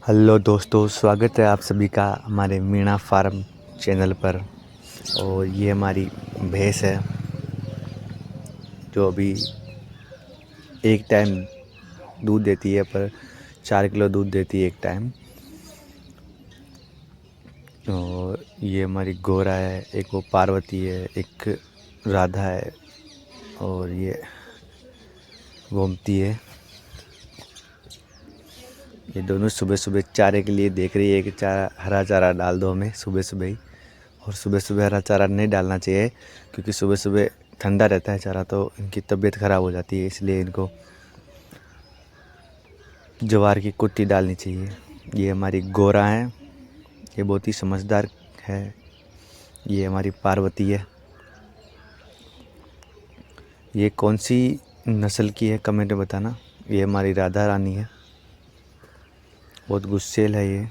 Hello दोस्तों, स्वागत है आप सभी का हमारे मीणा फार्म चैनल पर। और ये हमारी भैंस है जो अभी एक टाइम दूध देती है, पर 4 किलो दूध देती है एक टाइम। और ये हमारी गोरा है, एक वो पार्वती है, एक राधा है और ये गोमती है। ये दोनों सुबह सुबह चारे के लिए देख रही है कि हरा चारा डाल दो हमें सुबह सुबह ही। और सुबह सुबह हरा चारा नहीं डालना चाहिए, क्योंकि सुबह सुबह ठंडा रहता है चारा, तो इनकी तबीयत ख़राब हो जाती है। इसलिए इनको ज्वार की कुट्टी डालनी चाहिए। ये हमारी गोरा है, ये बहुत ही समझदार है। ये हमारी पार्वती है। ये कौन सी नस्ल की है कमेंट में बताना। ये हमारी राधा रानी है, बहुत गुस्सैल है ये।